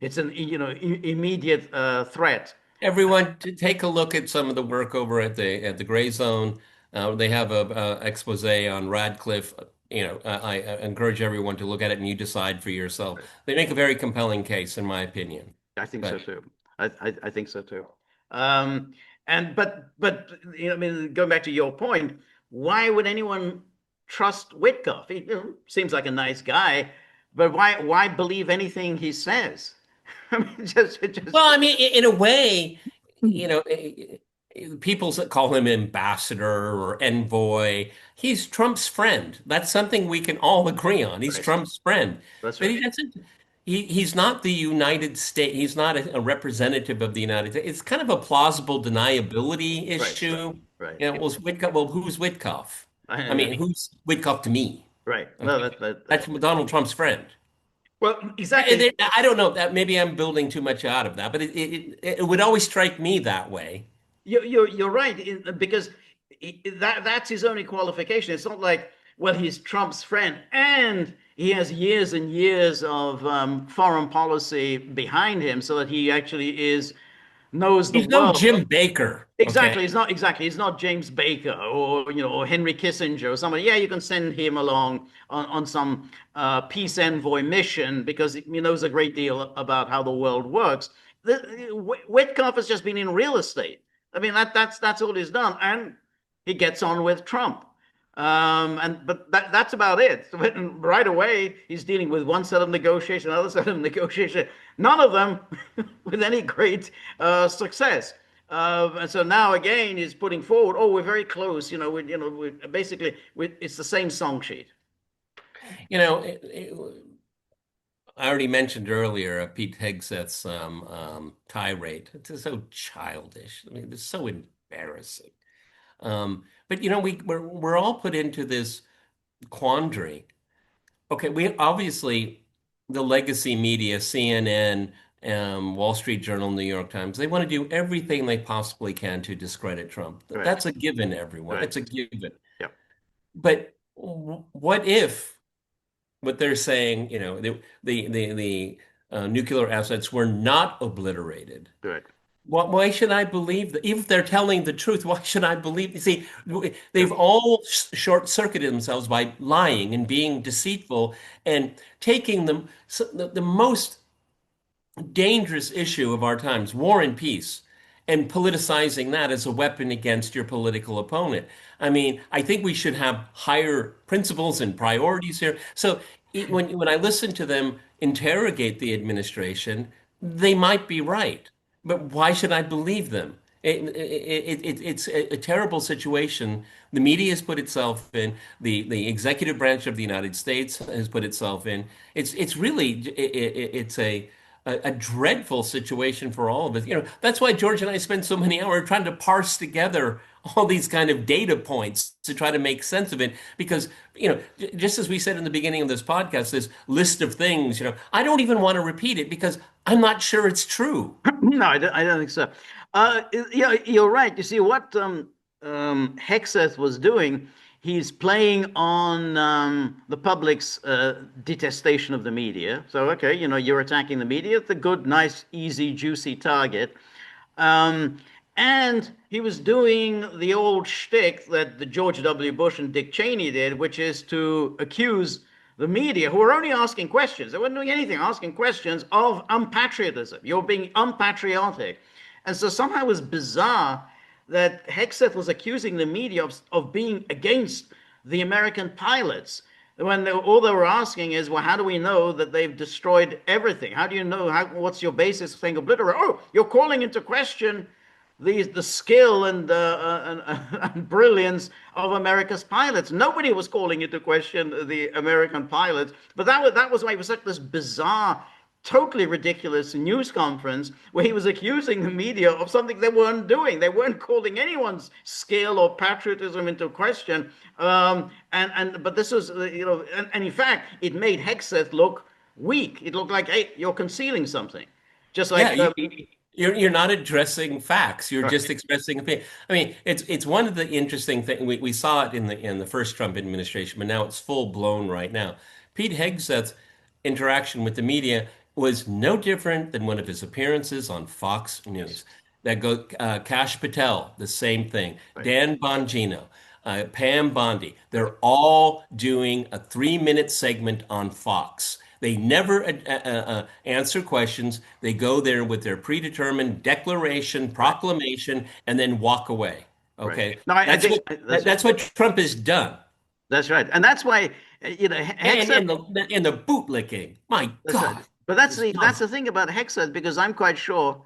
it's an immediate threat. Everyone, take a look at some of the work over at the Gray Zone. They have a expose on Radcliffe. I encourage everyone to look at it and you decide for yourself. They make a very compelling case, in my opinion. I think so But too. I think so too. Um, and but I mean, going back to your point, why would anyone trust Witkoff? He seems like a nice guy, but why believe anything he says? I mean, just well, I mean, in a way, people call him ambassador or envoy. He's Trump's friend. That's something we can all agree on. He's right. Trump's friend. That's But right. he doesn't. He's not the United States. He's not a representative of the United States. It's kind of a plausible deniability Right. Right. issue. Right. Well, who's Witkoff? I mean, who's Witkoff to me? Right. No, Okay, that that's Donald Trump's friend. well, exactly. I don't know that maybe I'm building too much out of that, but it would always strike me that way. You're right because that's his only qualification. It's not like, well, he's Trump's friend and he has years and years of foreign policy behind him, so that he actually knows the He's no world. Jim Baker, okay? Exactly. It's not exactly. He's not James Baker or Henry Kissinger or somebody. Yeah, you can send him along on some peace envoy mission because he knows a great deal about how the world works. Witkoff has just been in real estate. I mean, that's all he's done, and he gets on with Trump. But that's about it. So right away, he's dealing with one set of negotiation, another set of negotiation. None of them with any great success. And so now again, he's putting forward, oh, we're very close. We basically it's the same song sheet. You know, I already mentioned earlier Pete Hegseth's tirade. It's so childish. I mean, it's so embarrassing. But we're all put into this quandary. Okay, we obviously the legacy media, CNN, Wall Street Journal, New York Times, they want to do everything they possibly can to discredit Trump. Right. That's a given, everyone. Right. It's a given. Yeah. But what if what they're saying, the nuclear assets were not obliterated? Good. Why should I believe that? Even if they're telling the truth, why should I believe? You see, Yeah. they've all short-circuited themselves by lying and being deceitful and taking the most dangerous issue of our times, war and peace, and politicizing that as a weapon against your political opponent. I mean, I think we should have higher principles and priorities here. So when I listen to them interrogate the administration, they might be right, but why should I believe them? It's a terrible situation. The media has put itself in. The executive branch of the United States has put itself in. It's really it's a dreadful situation for all of us. That's why George and I spend so many hours trying to parse together all these kind of data points to try to make sense of it. Because, just as we said in the beginning of this podcast, this list of things, I don't even want to repeat it because I'm not sure it's true. No, I don't think so. Yeah, you're right. You see what Hegseth was doing. He's playing on the public's detestation of the media. So, okay, you're attacking the media. It's a good, nice, easy, juicy target. And he was doing the old shtick that the George W. Bush and Dick Cheney did, which is to accuse the media, who were only asking questions. They weren't doing anything, asking questions of unpatriotism. You're being unpatriotic. And so somehow it was bizarre that Hegseth was accusing the media of being against the American pilots when all they were asking is, well, how do we know that they've destroyed everything? How do you know? What's your basis for saying obliterate? Oh, you're calling into question the skill and brilliance of America's pilots. Nobody was calling into question the American pilots, but that was why it was such this bizarre, totally ridiculous news conference where he was accusing the media of something they weren't doing. They weren't calling anyone's skill or patriotism into question. But this was, and in fact, it made Hegseth look weak. It looked like, hey, you're concealing something. Just like Yeah, you're not addressing facts. You're just right, expressing opinion. I mean, it's one of the interesting things we saw it in the first Trump administration, but now it's full blown right now. Pete Hegseth's interaction with the media was no different than one of his appearances on Fox News. That go Kash Patel, the same thing. right, Dan Bongino, Pam Bondi. They're all doing a 3-minute segment on Fox. They never answer questions. They go there with their predetermined declaration, right, proclamation, and then walk away. right. Okay, No, I that's think what that's what Trump has done, that's right, and that's why and Hegseth. the bootlicking. My That's right. God, But that's it's the dumb. thing about Hegseth, because I'm quite sure,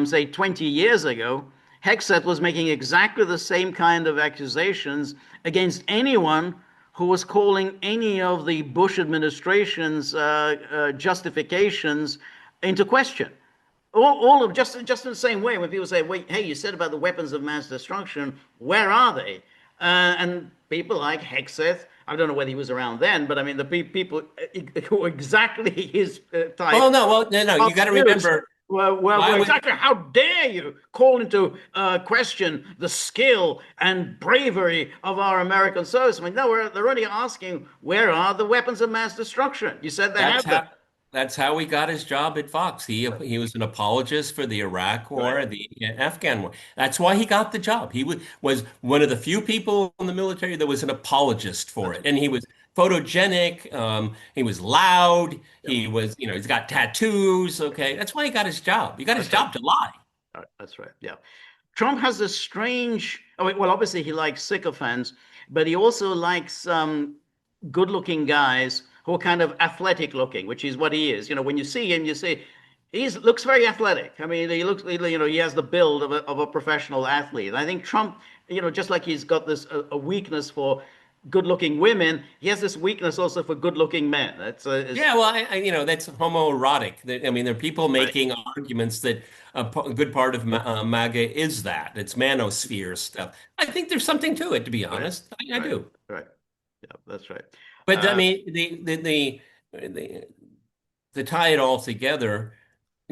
say 20 years ago, Hegseth was making exactly the same kind of accusations against anyone who was calling any of the Bush administration's justifications into question. All of just in the same way when people say, "Wait, hey, you said about the weapons of mass destruction, where are they?" And people like Hegseth, I don't know whether he was around then, but I mean the people who were exactly his type Oh no, well, no, of you got to news remember were why would exactly, how dare you call into question the skill and bravery of our American servicemen? No, they're only asking, where are the weapons of mass destruction? You said they That's have them. how that's how he got his job at Fox. He was an apologist for the Iraq Right. War, the Afghan War. That's why he got the job. He was one of the few people in the military that was an apologist for That's it, right. and he was photogenic. He was loud. Yep. He was, he's got tattoos. Okay, that's why he got his job. He got his That's right. job to lie. That's right. Yeah. Trump has this strange. Oh, well, obviously he likes sycophants, but he also likes good-looking guys who are kind of athletic-looking, which is what he is. You know, when you see him, you say he looks very athletic. I mean, he looks, you know, he has the build of a professional athlete. And I think Trump, you know, just like he's got this a weakness for good-looking women, he has this weakness also for good-looking men. Yeah, well, you know, that's homoerotic. I mean, there are people Right, making arguments that a good part of MAGA is that. It's manosphere stuff. I think there's something to it, to be right, honest. I right, do. right. Yeah, that's right. But I Uh, mean, the to tie it all together,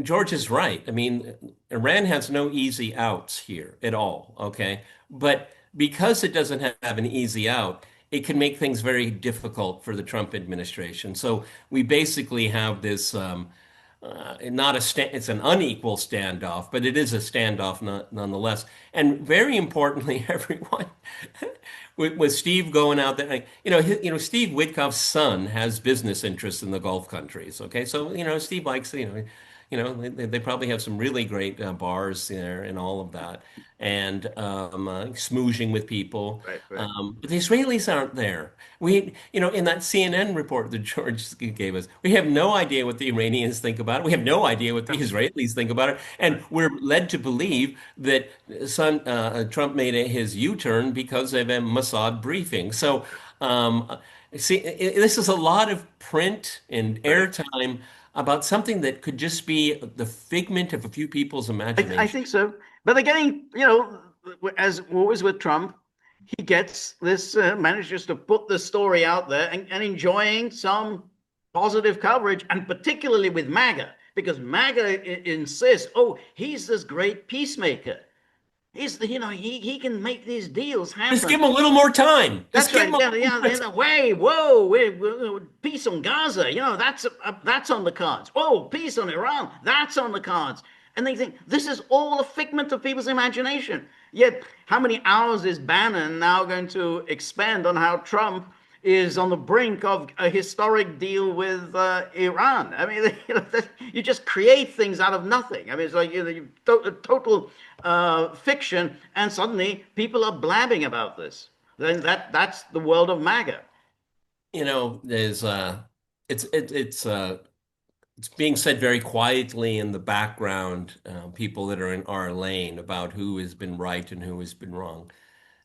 George is right. I mean, Iran has no easy outs here at all, okay? But because it doesn't have an easy out, it can make things very difficult for the Trump administration. So we basically have this not a sta it's an unequal standoff, but it is a standoff nonetheless. And very importantly, everyone, with Steve going out there, you know, Steve Witkoff's son has business interests in the Gulf countries. Okay, so you know, Steve likes, they probably have some really great bars there and all of that, and smoozing with people. right, right. But the Israelis aren't there. You know, in that CNN report that George gave us, we have no idea what the Iranians think about it. We have no idea what the Israelis think about it, and we're led to believe that Trump made his U-turn because of a Mossad briefing. So, see, this is a lot of print and Right. airtime about something that could just be the figment of a few people's I imagination. think so. But they're getting, you know, as always with Trump, he gets this, manages to put the story out there and enjoying some positive coverage, and particularly with MAGA, because MAGA insists, oh, he's this great peacemaker. He's, you know, he can make these deals Just give happen. him a little more time. That's Just give right. him a Yeah, little yeah. more time. Way, whoa, peace on Gaza. You know, that's on the cards. Oh, peace on Iran. That's on the cards. And they think this is all a figment of people's imagination. Yet, how many hours is Bannon now going to expend on how Trump is on the brink of a historic deal with Iran? I mean, you know, you just create things out of nothing. I mean, it's like, you know, total fiction, and suddenly people are blabbing about this. Then that's the world of MAGA. You know, it's it's being said very quietly in the background, people that are in our lane about who has been right and who has been wrong.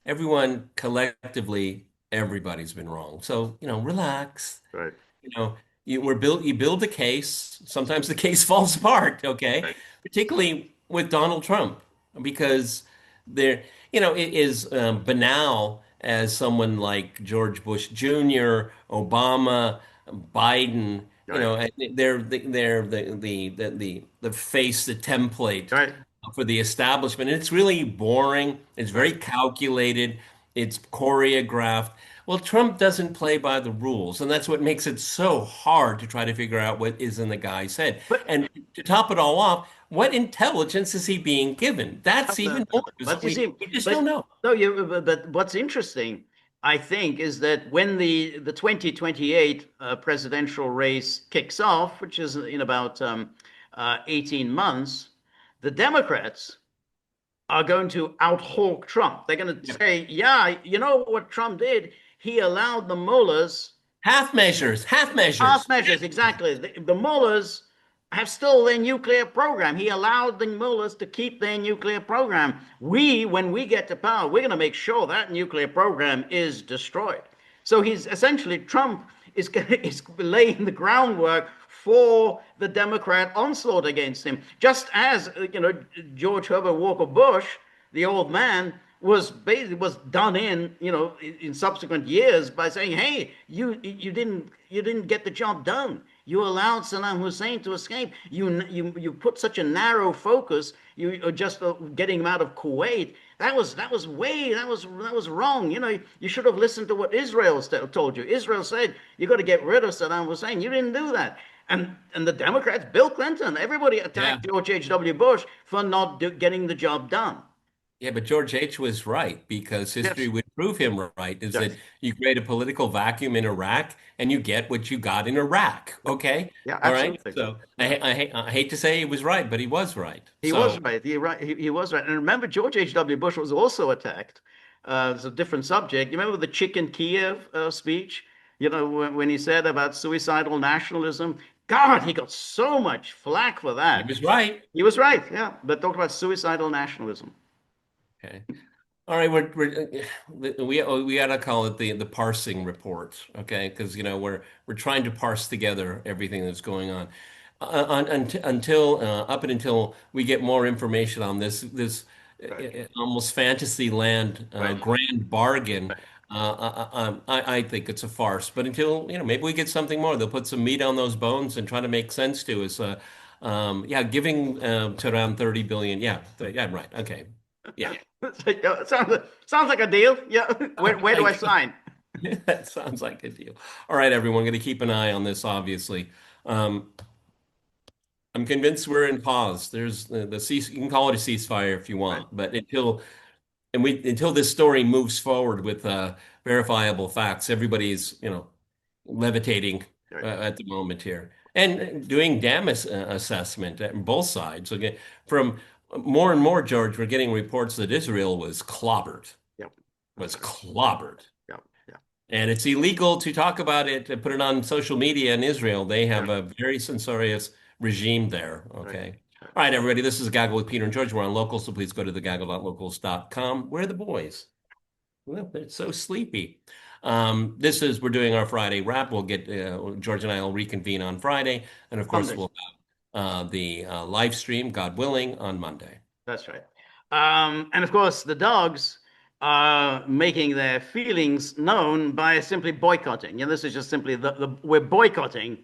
Everyone collectively, everybody's been wrong. So, you know, relax. Right, You know, you build a case. Sometimes the case falls apart, okay? right, Particularly with Donald Trump, because there, you know, it is banal as someone like George Bush Jr., Obama, Biden, you right, know, they're the face, the template right. for the establishment. And it's really boring. It's very Right. calculated. It's choreographed. Well, Trump doesn't play by the rules, and that's what makes it so hard to try to figure out what is in the guy's head. But And to top it all off, what intelligence is he being given? That's even more bizarre. but you see, We just don't but know. no, but what's interesting, I think, is that when the 2028 presidential race kicks off, which is in about 18 months, the Democrats are going to outhawk Trump. They're going to Yeah. say, yeah, you know what Trump did? He allowed the mullahs Half measures, half half measures. measures, exactly. The mullahs have still their nuclear program. He allowed the mullahs to keep their nuclear program. When we get to power, we're going to make sure that nuclear program is destroyed. So he's essentially, Trump is laying the groundwork for the Democrat onslaught against him. Just as, you know, George Herbert Walker Bush, the old man, was basically was done in, you know, in subsequent years by saying, hey, you didn't get the job done. You allowed Saddam Hussein to escape. You put such a narrow focus. You are just getting him out of Kuwait. That was wrong. You know, you should have listened to what Israel told you. Israel said you got to get rid of Saddam Hussein. You didn't do that. And the Democrats, Bill Clinton, everybody Yeah. attacked George H.W. Bush for not getting the job done. Yeah, but George H. was right because history Yes, would prove him right. Is that yes, you create a political vacuum in Iraq and you get what you got in Iraq. Okay, yeah, all right. absolutely. So Yeah. I hate to say he was right, but he was right. He was So right. He was right. And remember, George H.W. Bush was also attacked. It's a different subject. You remember the Chicken Kiev speech? You know, when he said about suicidal nationalism? God, he got so much flack for he that. was right. He was right, yeah. But talk about suicidal nationalism. Okay. All right, we gotta call it the parsing report, okay? Because we're trying to parse together everything that's going on, until up and until we get more information on this Right, almost fantasy land right, grand bargain. right. I think it's a farce. But until maybe we get something more, they'll put some meat on those bones and try to make sense to us. Yeah, giving to around 30 billion. Yeah, yeah, right. Okay. Yeah. Yeah, sounds like a deal. Yeah. Where do I sign? That sounds like a deal. All right, everyone, going to keep an eye on this, obviously. Um, I'm convinced we're in pause. There's the cease, you can call it a ceasefire if you Right, want, but until this story moves forward with verifiable facts, everybody's, levitating right. at the moment here and doing damage assessment at both sides. Okay, from more and more, George, we're getting reports that Israel was clobbered, Yep. was That's right. clobbered. Yep. Yeah. And it's illegal to talk about it, to put it on social media in Israel. They Yeah. have a very censorious regime there. Right. Okay. Right. All right, everybody. This is Gaggle with Peter and George. We're on Local, so please go to thegaggle.locals.com. Where are the boys? Well, they're so sleepy. We're doing our Friday wrap. We'll get, George and I will reconvene on Friday. And of course, Monday. we'll have the live stream, God willing, on Monday. That's right. And of course, the dogs are making their feelings known by simply boycotting. And this is just simply we're boycotting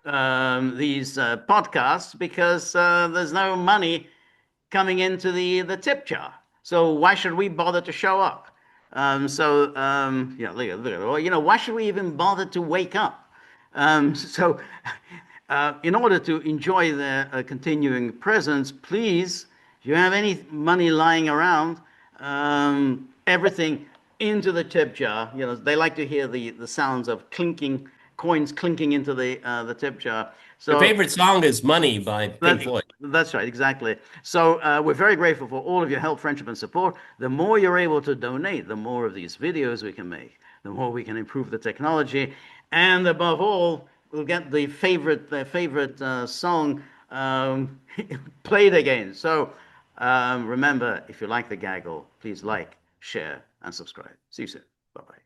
these podcasts because there's no money coming into the tip jar. So why should we bother to show up? Look at it. Why should we even bother to wake up? So, in order to enjoy their continuing presence, please, if you have any money lying around, everything into the tip jar. They like to hear the sounds of clinking coins clinking into the tip jar. Your So favorite song is Money by Pink Floyd. that's right, exactly. So we're very grateful for all of your help, friendship, and support. The more you're able to donate, the more of these videos we can make, the more we can improve the technology, and above all, we'll get the favorite song played again. So remember, if you like the gaggle, please like, share, and subscribe. See you soon. Bye bye.